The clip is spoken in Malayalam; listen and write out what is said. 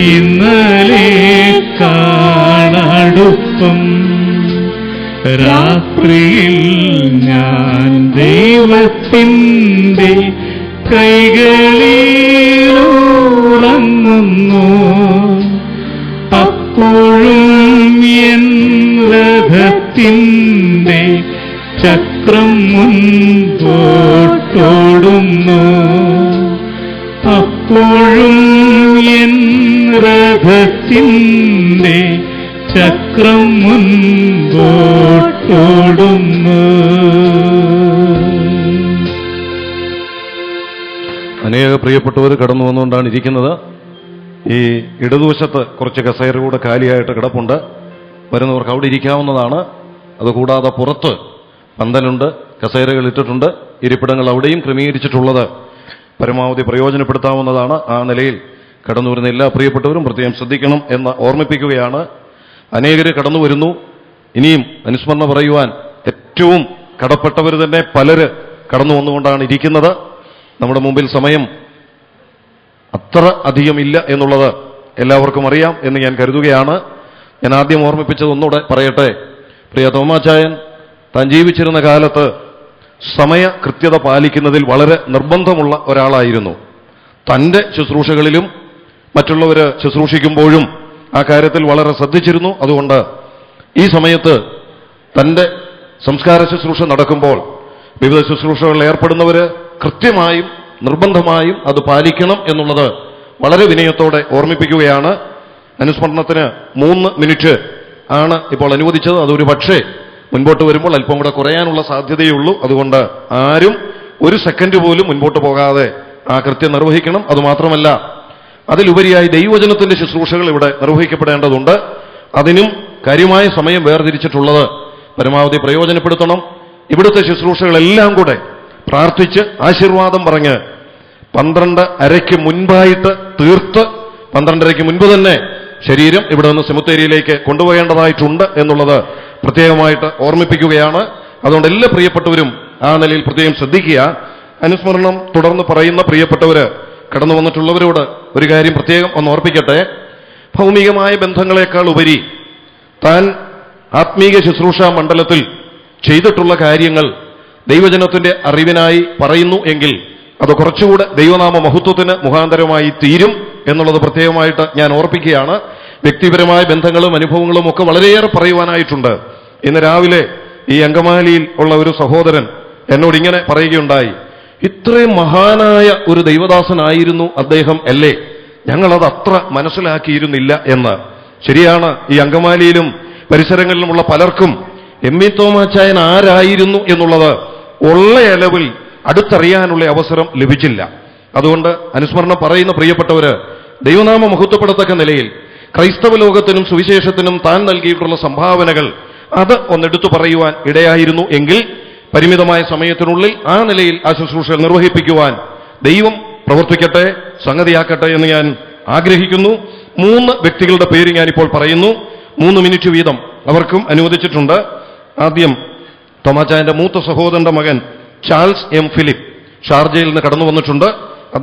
ഇന്നലെ കാണടുപ്പം. രാത്രിയിൽ ഞാൻ ദൈവത്തിൻ്റെ കൈകളിലുറങ്ങുന്നു. അപ്പോഴും എൻ രഥത്തിൻ്റെ ചക്രം മുൻപോട്ടോടുന്നു. അപ്പോഴും എൻ രഥത്തിൻ്റെ ചക്രം മുൻപോട്ടോടുന്നു. അനേക പ്രിയപ്പെട്ടവർ കടന്നു വന്നുകൊണ്ടാണ് ഇരിക്കുന്നത്. ഈ ഇടതുവശത്ത് കുറച്ച് കസേര കൂടെ കാലിയായിട്ട് കിടപ്പുണ്ട്. വരുന്നവർക്ക് അവിടെ ഇരിക്കാവുന്നതാണ്. അതുകൂടാതെ പുറത്ത് പന്തലുണ്ട്, കസേരകൾ ഇട്ടിട്ടുണ്ട്. ഇരിപ്പിടങ്ങൾ അവിടെയും ക്രമീകരിച്ചിട്ടുള്ളത് പരമാവധി പ്രയോജനപ്പെടുത്താവുന്നതാണ്. ആ നിലയിൽ കടന്നു വരുന്ന എല്ലാ പ്രിയപ്പെട്ടവരും പ്രത്യേകം ശ്രദ്ധിക്കണം എന്ന് ഓർമ്മിപ്പിക്കുകയാണ്. അനേകര് കടന്നു വരുന്നു. ഇനിയും അനുസ്മരണ പറയുവാൻ ഏറ്റവും കടപ്പെട്ടവർ തന്നെ പലര് കടന്നു വന്നുകൊണ്ടാണ് ഇരിക്കുന്നത്. നമ്മുടെ മുമ്പിൽ സമയം അത്ര അധികമില്ല എന്നുള്ളത് എല്ലാവർക്കും അറിയാം എന്ന് ഞാൻ കരുതുകയാണ്. ഞാൻ ആദ്യം ഓർമ്മിപ്പിച്ചത് ഒന്നുകൂടെ പറയട്ടെ. പ്രിയ തോമാച്ചായൻ താൻ ജീവിച്ചിരുന്ന കാലത്ത് സമയ കൃത്യത പാലിക്കുന്നതിൽ വളരെ നിർബന്ധമുള്ള ഒരാളായിരുന്നു. തൻ്റെ ശുശ്രൂഷകളിലും മറ്റുള്ളവർ ശുശ്രൂഷിക്കുമ്പോഴും ആ കാര്യത്തിൽ വളരെ ശ്രദ്ധിച്ചിരുന്നു. അതുകൊണ്ട് ഈ സമയത്ത് തൻ്റെ സംസ്കാര ശുശ്രൂഷ നടക്കുമ്പോൾ വിവിധ ശുശ്രൂഷകളിൽ ഏർപ്പെടുന്നവർ കൃത്യമായും നിർബന്ധമായും അത് പാലിക്കണം എന്നുള്ളത് വളരെ വിനയത്തോടെ ഓർമ്മിപ്പിക്കുകയാണ്. അനുസ്മരണത്തിന് 3 മിനിറ്റ് ആണ് ഇപ്പോൾ അനുവദിച്ചത്. അതൊരു പക്ഷേ മുൻപോട്ട് വരുമ്പോൾ അല്പം കൂടെ കുറയാനുള്ള സാധ്യതയുള്ളൂ. അതുകൊണ്ട് ആരും ഒരു സെക്കൻഡ് പോലും മുൻപോട്ട് പോകാതെ ആ കൃത്യം നിർവഹിക്കണം. അതുമാത്രമല്ല, അതിലുപരിയായി ദൈവവചനത്തിന്റെ ശുശ്രൂഷകൾ ഇവിടെ നിർവഹിക്കപ്പെടേണ്ടതുണ്ട്. അതിനും കാര്യമായ സമയം വേർതിരിച്ചിട്ടുള്ളത് പരമാവധി പ്രയോജനപ്പെടുത്തണം. ഇവിടുത്തെ ശുശ്രൂഷകളെല്ലാം കൂടെ പ്രാർത്ഥിച്ച് ആശീർവാദം പറഞ്ഞ് 12:30 മുൻപായിട്ട് തീർത്ത് 12:30 മുൻപ് തന്നെ ശരീരം ഇവിടെ നിന്ന് സെമിത്തേരിയിലേക്ക് കൊണ്ടുപോകേണ്ടതായിട്ടുണ്ട് എന്നുള്ളത് പ്രത്യേകമായിട്ട് ഓർമ്മിപ്പിക്കുകയാണ്. അതുകൊണ്ട് എല്ലാ പ്രിയപ്പെട്ടവരും ആ നിലയിൽ പ്രത്യേകം ശ്രദ്ധിക്കുക. അനുസ്മരണം തുടർന്ന് പറയുന്ന പ്രിയപ്പെട്ടവര് കടന്നു വന്നിട്ടുള്ളവരോട് ഒരു കാര്യം പ്രത്യേകം ഒന്ന് ഓർപ്പിക്കട്ടെ. ഭൗമികമായ ബന്ധങ്ങളെക്കാൾ ഉപരി താൻ ആത്മീക ശുശ്രൂഷാ മണ്ഡലത്തിൽ ചെയ്തിട്ടുള്ള കാര്യങ്ങൾ ദൈവജനത്തിന്റെ അറിവിനായി പറയുന്നു എങ്കിൽ അത് കുറച്ചുകൂടെ ദൈവനാമ മഹത്വത്തിന് മുഖാന്തരമായി തീരും എന്നുള്ളത് പ്രത്യേകമായിട്ട് ഞാൻ ഓർപ്പിക്കുകയാണ്. വ്യക്തിപരമായ ബന്ധങ്ങളും അനുഭവങ്ങളും ഒക്കെ വളരെയേറെ പറയുവാനായിട്ടുണ്ട്. ഇന്ന് രാവിലെ ഈ അങ്കമാലിയിൽ ഉള്ള ഒരു സഹോദരൻ എന്നോട് ഇങ്ങനെ പറയുകയുണ്ടായി, ഇത്രയും മഹാനായ ഒരു ദൈവദാസനായിരുന്നു അദ്ദേഹം അല്ലേ, ഞങ്ങളത് അത്ര മനസ്സിലാക്കിയിരുന്നില്ല എന്ന്. ശരിയാണ്, ഈ അങ്കമാലിയിലും പരിസരങ്ങളിലുമുള്ള പലർക്കും എം.വി. തോമാച്ചായൻ ആരായിരുന്നു എന്നുള്ളത് ഉള്ള അളവിൽ അടുത്തറിയാനുള്ള അവസരം ലഭിച്ചില്ല. അതുകൊണ്ട് അനുസ്മരണം പറയുന്ന പ്രിയപ്പെട്ടവര് ദൈവനാമ മഹത്വപ്പെടത്തക്ക നിലയിൽ ക്രൈസ്തവ ലോകത്തിനും സുവിശേഷത്തിനും താൻ നൽകിയിട്ടുള്ള സംഭാവനകൾ അത് ഒന്നെടുത്തു പറയുവാൻ ഇടയായിരുന്നു എങ്കിൽ പരിമിതമായ സമയത്തിനുള്ളിൽ ആ നിലയിൽ ആ ശുശ്രൂഷകൾ നിർവഹിപ്പിക്കുവാൻ ദൈവം പ്രവർത്തിക്കട്ടെ, സംഗതിയാക്കട്ടെ എന്ന് ഞാൻ ആഗ്രഹിക്കുന്നു. 3 വ്യക്തികളുടെ പേര് ഞാനിപ്പോൾ പറയുന്നു. 3 മിനിറ്റ് വീതം അവർക്കും അനുവദിച്ചിട്ടുണ്ട്. ആദ്യം തോമാച്ചായന്റെ മൂത്ത സഹോദരന്റെ മകൻ ചാൾസ് എം ഫിലിപ്പ് ഷാർജയിൽ നിന്ന് കടന്നു വന്നിട്ടുണ്ട്.